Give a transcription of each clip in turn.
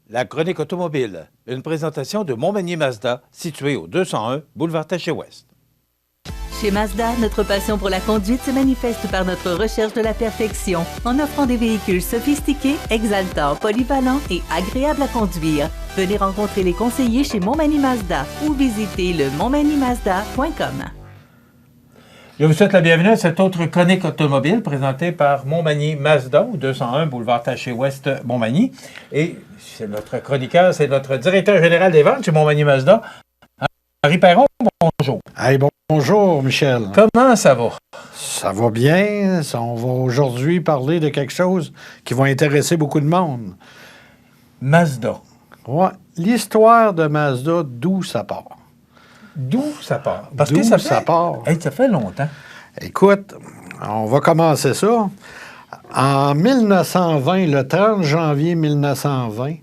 La chronique automobile, une présentation de Montmagny Mazda, situé au 201 boulevard Taché-Ouest. Chez Mazda, notre passion pour la conduite se manifeste par notre recherche de la perfection, en offrant des véhicules sophistiqués, exaltants, polyvalents et agréables à conduire. Venez rencontrer les conseillers chez Montmagny Mazda ou visitez le montmagnymazda.com. Je vous souhaite la bienvenue à cette autre chronique automobile présentée par Montmagny Mazda, au 201 boulevard Taché-Ouest, Montmagny. Et c'est notre chroniqueur, c'est notre directeur général des ventes chez Montmagny Mazda, Henri Perron. Bonjour. Hey, bonjour, Michel. Comment ça va? Ça va bien. On va aujourd'hui parler de quelque chose qui va intéresser beaucoup de monde. Mazda. Ouais. L'histoire de Mazda, d'où ça part. D'où ça part? Parce que ça part. Hey, ça fait longtemps. Écoute, on va commencer ça. En 1920, le 30 janvier 1920,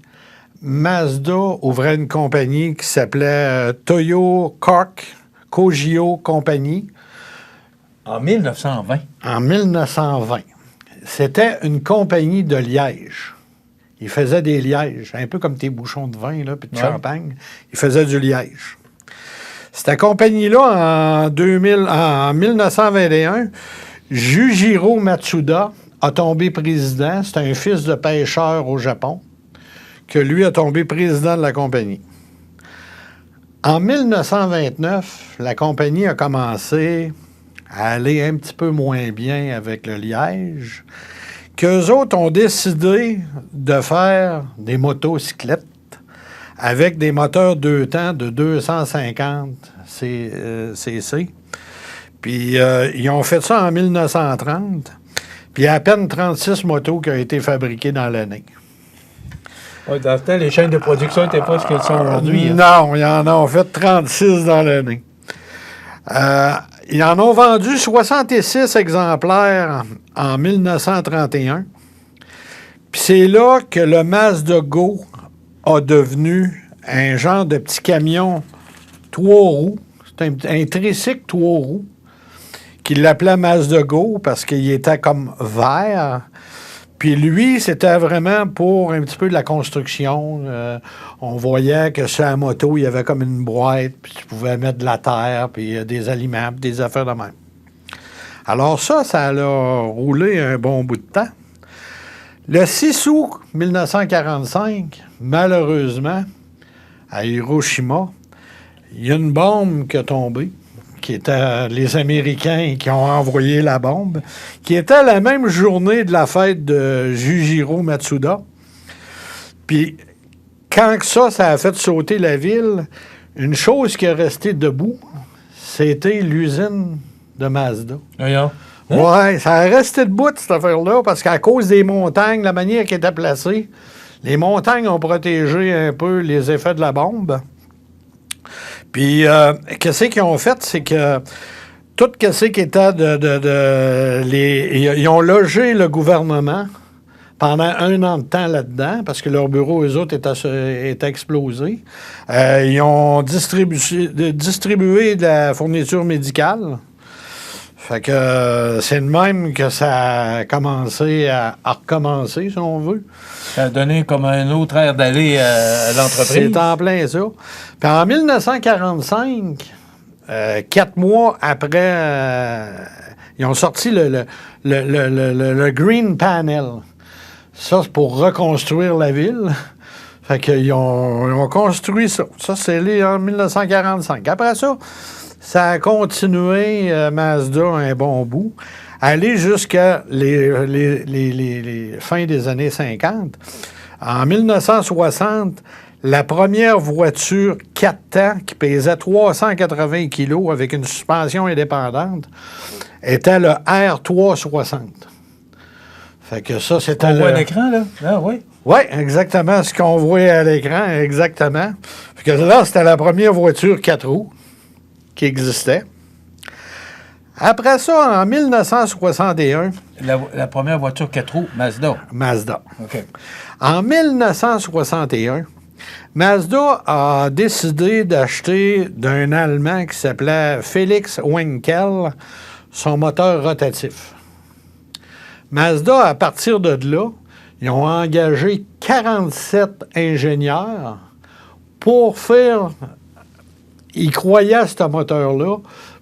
Mazda ouvrait une compagnie qui s'appelait Toyo Cork Kogyo Company. En 1920? En 1920. C'était une compagnie de liège. Ils faisaient des lièges, un peu comme tes bouchons de vin là, puis de champagne. Ils faisaient du liège. Cette compagnie-là, en 1921, Jujiro Matsuda a tombé président. C'est un fils de pêcheur au Japon, que lui a tombé président de la compagnie. En 1929, la compagnie a commencé à aller un petit peu moins bien avec le liège, qu'eux autres ont décidé de faire des motocyclettes avec des moteurs 2 temps de 250 cc. Puis ils ont fait ça en 1930. Puis il y a à peine 36 motos qui ont été fabriquées dans l'année. Ouais, dans ce temps, les chaînes de production n'étaient pas ce qu'elles sont aujourd'hui. Non, ils en ont fait 36 dans l'année. Ils en ont vendu 66 exemplaires en 1931. Puis c'est là que le Mazda Go a devenu un genre de petit camion 3 roues. C'est un tricycle 3 roues qu'il l'appelait Mazda Go parce qu'il était comme vert. Puis lui, c'était vraiment pour un petit peu de la construction. On voyait que sur la moto, il y avait comme une boîte, puis tu pouvais mettre de la terre, puis des aliments, puis des affaires de même. Alors ça a roulé un bon bout de temps. Le 6 août 1945, malheureusement, à Hiroshima, il y a une bombe qui a tombé, qui était les Américains qui ont envoyé la bombe, qui était la même journée de la fête de Jujiro Matsuda. Puis, quand ça a fait sauter la ville, une chose qui est restée debout, c'était l'usine de Mazda. Voyons. Hein? Oui, ça a resté debout, cette affaire-là, parce qu'à cause des montagnes, la manière qui était placée, les montagnes ont protégé un peu les effets de la bombe. Puis, qu'est-ce qu'ils ont fait, c'est que tout ce qui était ils ont logé le gouvernement pendant 1 an de temps là-dedans, parce que leur bureau, eux autres, étaient explosés. Ils ont distribué de la fourniture médicale. Fait que c'est de même que ça a commencé à recommencer, si on veut. Ça a donné comme un autre air d'aller à l'entreprise. C'est en plein ça. Puis en 1945, 4 mois après, ils ont sorti le Green Panel. Ça, c'est pour reconstruire la ville. Fait qu'ils ont construit ça. Ça, c'est en 1945. Après ça, ça a continué, Mazda, un bon bout, aller jusqu'à les fins des années 50. En 1960, la première voiture 4 temps qui pesait 380 kilos avec une suspension indépendante était le R360. Fait que ça, c'était On voit à l'écran, là? Ah oui. Oui, exactement. Ce qu'on voit à l'écran, exactement. Fait que là, c'était la première voiture 4 roues qui existait. Après ça, en 1961... La première voiture 4 roues, Mazda. Mazda. OK. En 1961, Mazda a décidé d'acheter d'un Allemand qui s'appelait Felix Wenkel son moteur rotatif. Mazda, à partir de là, Ils ont engagé 47 ingénieurs pour faire... Ils croyaient à ce moteur-là,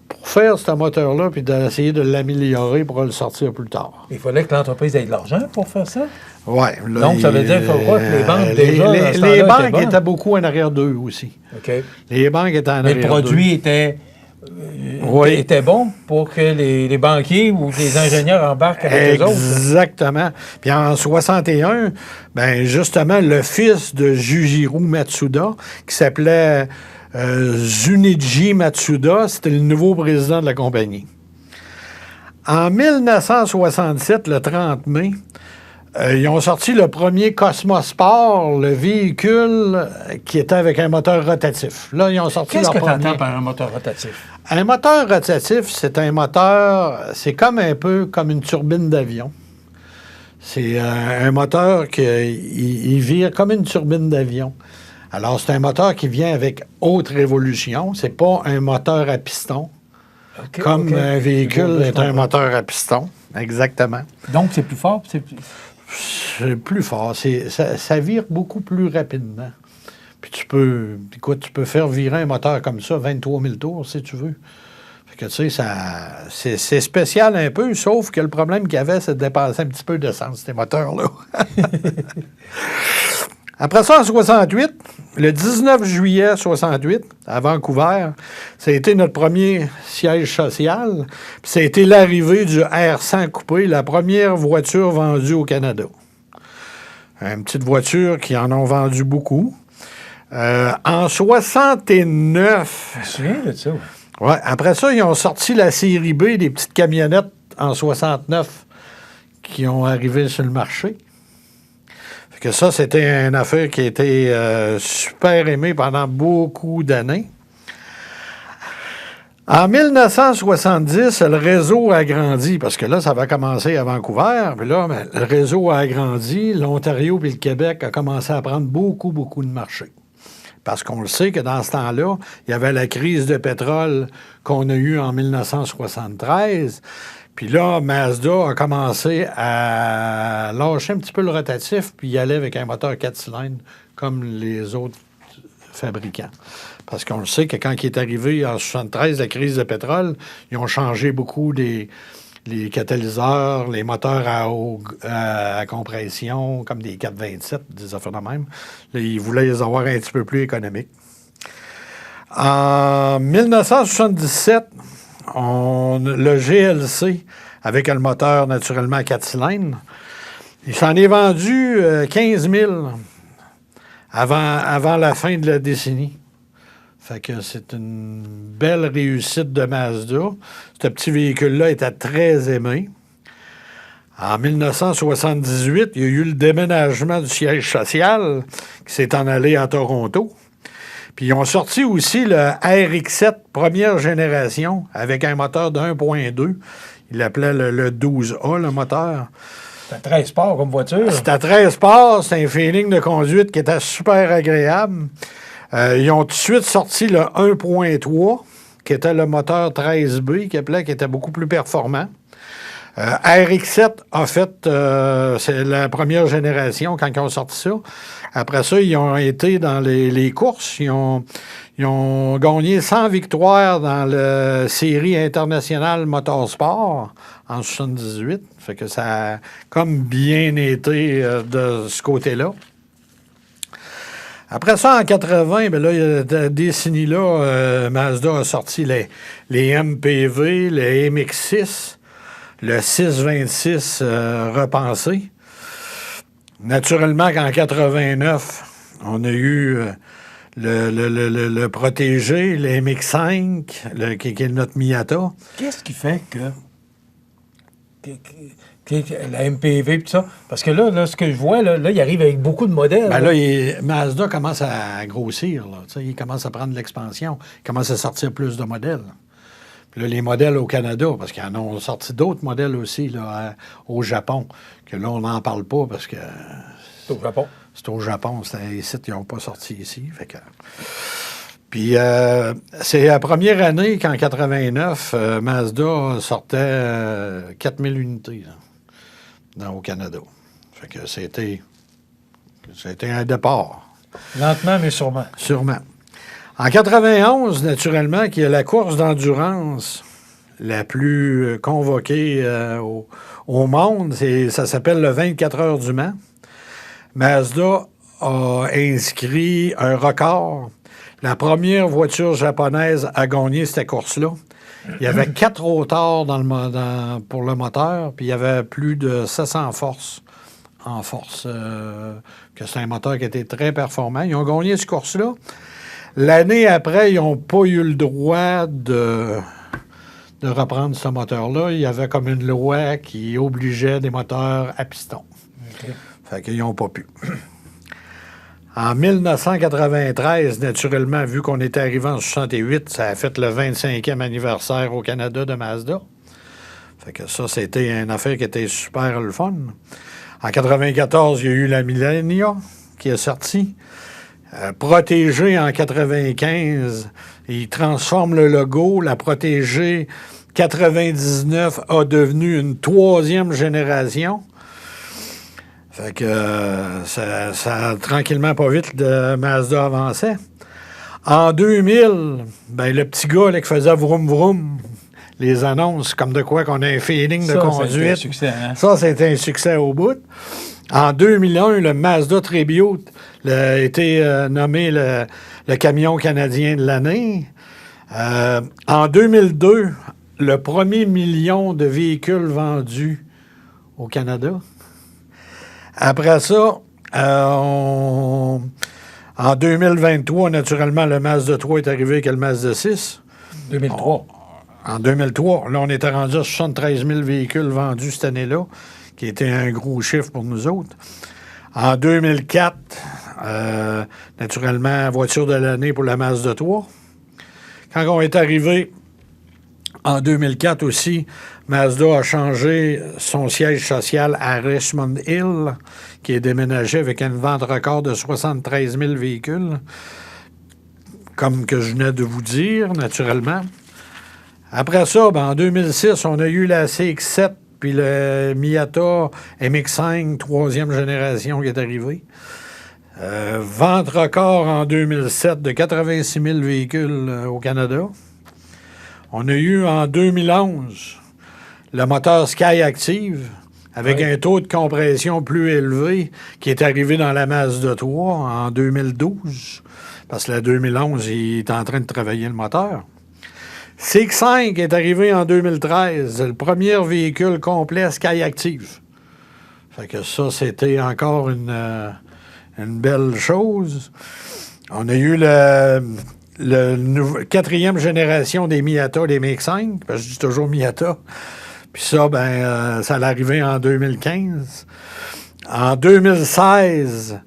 pour faire ce moteur-là, puis d'essayer de l'améliorer pour le sortir plus tard. Il fallait que l'entreprise ait de l'argent pour faire ça? Oui. Donc, ça veut dire qu'il faut croire que les banques, déjà, dans ce les temps-là, banques étaient étaient beaucoup en arrière d'eux aussi. OK. Les banques étaient en Mais arrière le d'eux. produit était bon pour que les banquiers ou les ingénieurs embarquent avec eux autres. Exactement. Puis en 61, ben justement, le fils de Jujiro Matsuda, qui s'appelait Junichi Matsuda, c'était le nouveau président de la compagnie. En 1967, le 30 mai, ils ont sorti le premier Cosmosport, le véhicule qui était avec un moteur rotatif. Là, ils ont sorti Qu'est-ce leur que tu premier. entends par un moteur rotatif? Un moteur rotatif, c'est un moteur, c'est comme un peu comme une turbine d'avion. C'est un moteur qui il vire comme une turbine d'avion. Alors, c'est un moteur qui vient avec haute révolution. C'est pas un moteur à piston. Comme un véhicule est un moteur à piston. Exactement. Donc, c'est plus fort? C'est plus fort. Ça vire beaucoup plus rapidement. Puis tu peux faire virer un moteur comme ça 23 000 tours, si tu veux. Fait que, tu sais, c'est spécial un peu, sauf que le problème qu'il y avait, c'est de dépenser un petit peu d'essence, ces moteurs-là. Après ça, en 68, le 19 juillet 68, à Vancouver, ça a été notre premier siège social. Puis ça a été l'arrivée du R100 coupé, la première voiture vendue au Canada. Une petite voiture qui en ont vendu beaucoup. En 69... Je me souviens de ça. Ouais, après ça, ils ont sorti la série B, des petites camionnettes en 69 qui ont arrivé sur le marché. Fait que ça, c'était une affaire qui a été super aimée pendant beaucoup d'années. En 1970, le réseau a grandi, parce que là, ça va commencer à Vancouver, puis là, ben, le réseau a grandi, l'Ontario puis le Québec a commencé à prendre beaucoup, beaucoup de marchés. Parce qu'on le sait que dans ce temps-là, il y avait la crise de pétrole qu'on a eue en 1973. Puis là, Mazda a commencé à lâcher un petit peu le rotatif, puis y aller avec un moteur 4 cylindres comme les autres fabricants. Parce qu'on le sait que quand il est arrivé en 1973, la crise de pétrole, ils ont changé beaucoup les catalyseurs, les moteurs à compression, comme des 427, des affaires de même. Là, ils voulaient les avoir un petit peu plus économiques. En 1977, le GLC, avec le moteur naturellement à 4 cylindres, il s'en est vendu 15 000 avant la fin de la décennie. Fait que c'est une belle réussite de Mazda. Ce petit véhicule-là était très aimé. En 1978, il y a eu le déménagement du siège social qui s'est en allé à Toronto. Puis ils ont sorti aussi le RX-7 première génération avec un moteur de 1.2. Il l'appelait le 12A, le moteur. C'était très sport comme voiture. C'était très sport. C'était un feeling de conduite qui était super agréable. Ils ont tout de suite sorti le 1.3, qui était le moteur 13B, qui était beaucoup plus performant. RX-7 a fait, c'est la première génération quand ils ont sorti ça. Après ça, ils ont été dans les courses. Ils ont gagné 100 victoires dans la série internationale Motorsport en 1978. Fait que ça a comme bien été de ce côté-là. Après ça, en 80, ben là, il y a cette décennie-là, Mazda a sorti les MPV, les MX-6, le 626 repensé. Naturellement qu'en 89, on a eu le protégé, le MX-5, qui est notre Miata. Qu'est-ce qui fait que la MPV et tout ça? Parce que là, ce que je vois, là, il arrive avec beaucoup de modèles. Ben là, Mazda commence à grossir. Là. Il commence à prendre l'expansion. Il commence à sortir plus de modèles. Puis là, les modèles au Canada, parce qu'ils en ont sorti d'autres modèles aussi là, au Japon, que là, on n'en parle pas parce que... C'est au Japon. C'est au Japon. Les sites, ils n'ont pas sorti ici. Fait que... Puis, c'est la première année qu'en 89, Mazda sortait 4000 unités là, au Canada. Fait que c'était un départ. Lentement, mais sûrement. Sûrement. En 91, naturellement, qui est la course d'endurance la plus convoquée au monde, ça s'appelle le 24 heures du Mans. Mazda a inscrit un record. La première voiture japonaise à gagner cette course-là. Il y avait 4 rotards pour le moteur, puis il y avait plus de 700 forces en force. Que c'est un moteur qui était très performant. Ils ont gagné cette course-là. L'année après, ils n'ont pas eu le droit de reprendre ce moteur-là. Il y avait comme une loi qui obligeait des moteurs à piston. OK. Fait qu'ils n'ont pas pu. En 1993, naturellement, vu qu'on était arrivé en 68, ça a fait le 25e anniversaire au Canada de Mazda. Fait que ça, c'était une affaire qui était super le fun. En 94, il y a eu la Millenia qui est sortie. Protégée en 95, ils transforment le logo. La Protégée 99 a devenu une 3e génération. Fait que ça tranquillement, pas vite, de Mazda avançait. En 2000, ben, le petit gars là, qui faisait vroom vroom, les annonces comme de quoi qu'on a un feeling de conduite. Ça, c'était un succès, hein? Ça, c'était un succès au bout. En 2001, le Mazda Tribute a été nommé le camion canadien de l'année. En 2002, le premier million de véhicules vendus au Canada. Après ça, en 2023, naturellement, le Mazda 3 est arrivé avec le Mazda 6. 2003. En 2003, là, on était rendu à 73 000 véhicules vendus cette année-là, qui était un gros chiffre pour nous autres. En 2004, naturellement, voiture de l'année pour la Mazda 3. Quand on est arrivé en 2004 aussi, Mazda a changé son siège social à Richmond Hill, qui est déménagé avec une vente record de 73 000 véhicules, comme que je venais de vous dire, naturellement. Après ça, ben, en 2006, on a eu la CX-7 puis le Miata MX-5, 3e génération qui est arrivé. Vente record en 2007 de 86 000 véhicules au Canada. On a eu en 2011 le moteur Sky Active avec un taux de compression plus élevé qui est arrivé dans la Mazda 3 en 2012 parce que la 2011, il est en train de travailler le moteur. CX-5 est arrivé en 2013, le premier véhicule complet Sky Active. Fait que ça, c'était encore une belle chose. On a eu la 4e génération des Miata, des MX-5, parce que je dis toujours Miata. Puis ça, ben, ça allait arriver en 2015. En 2016,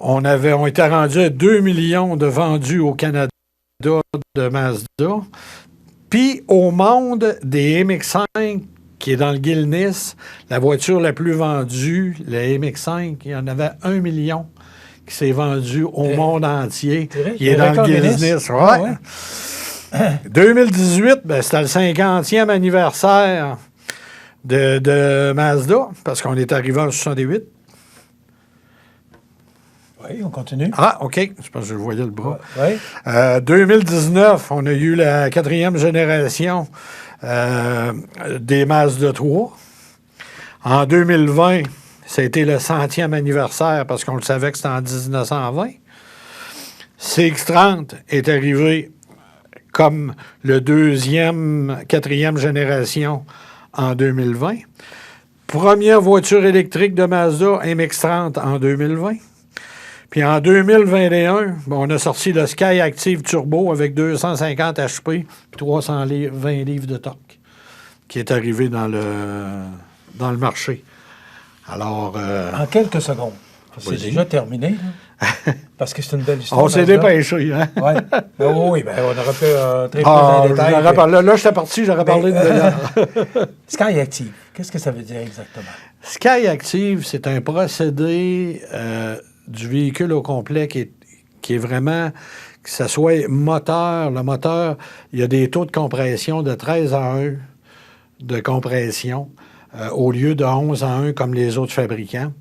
on était rendu à 2 millions de vendus au Canada de Mazda. Puis au monde des MX-5, qui est dans le Guinness, la voiture la plus vendue, la MX-5, il y en avait 1 million qui s'est vendu au monde entier. Il est dans le Guinness. Ouais. 2018, ben, c'était le 50e anniversaire de Mazda, parce qu'on est arrivé en 68. Oui, on continue. Ah, OK. Je pense que je voyais le bras. Oui. 2019, on a eu la 4e génération des Mazda 3. En 2020, ça a été le 100e anniversaire parce qu'on le savait que c'était en 1920. CX-30 est arrivé comme le 4e génération en 2020. Première voiture électrique de Mazda, MX-30 en 2020. Puis en 2021, on a sorti le Sky Active Turbo avec 250 HP et 320 livres de torque qui est arrivé dans le marché. Alors... En quelques secondes. C'est déjà terminé, là. Parce que c'est une belle histoire. On s'est dépêché, hein? Ouais. Oui, ben, on aurait pu entrer plus en détail. Là, j'étais parti, j'aurais parlé de... Sky Active, qu'est-ce que ça veut dire exactement? Sky Active, c'est un procédé du véhicule au complet qui est vraiment... que ce soit moteur, le moteur, il y a des taux de compression de 13 à 1 de compression au lieu de 11 à 1 comme les autres fabricants.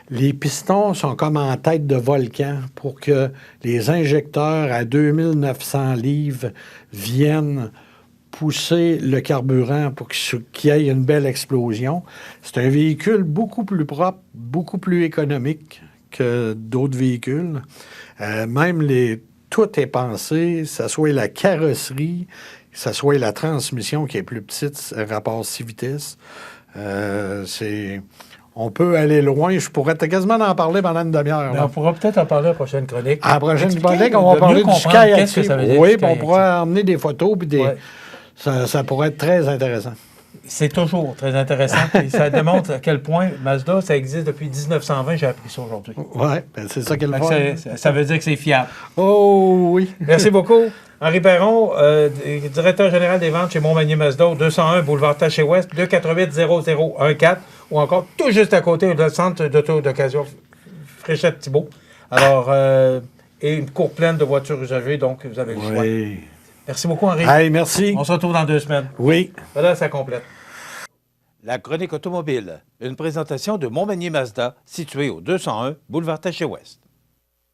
Les pistons sont comme en tête de volcan pour que les injecteurs à 2900 livres viennent pousser le carburant pour qu'il y ait une belle explosion. C'est un véhicule beaucoup plus propre, beaucoup plus économique que d'autres véhicules. Tout est pensé, que ce soit la carrosserie, que ce soit la transmission qui est plus petite, rapport 6 vitesses. On peut aller loin. Je pourrais quasiment en parler pendant une demi-heure. On pourra peut-être en parler à la prochaine chronique. À la prochaine chronique, on va parler du Sky Active. Oui, on pourra emmener des photos. Puis ça pourrait être très intéressant. C'est toujours très intéressant. Et ça démontre à quel point Mazda, ça existe depuis 1920. J'ai appris ça aujourd'hui. Oui, c'est ça qu'elle fait. Ça veut dire que c'est fiable. Oh oui. Merci beaucoup. Henri Perron, directeur général des ventes chez Montmagny Mazda, 201 boulevard Taché-Ouest, 248-0014, ou encore tout juste à côté du centre d'auto d'occasion Fréchette-Thibault. Alors, et une cour pleine de voitures usagées, donc vous avez le choix. Merci beaucoup, Henri. Hey, merci. On se retrouve dans 2 semaines. Oui. Voilà, ça complète. La chronique automobile, une présentation de Montmagny Mazda, située au 201 boulevard Taché-Ouest.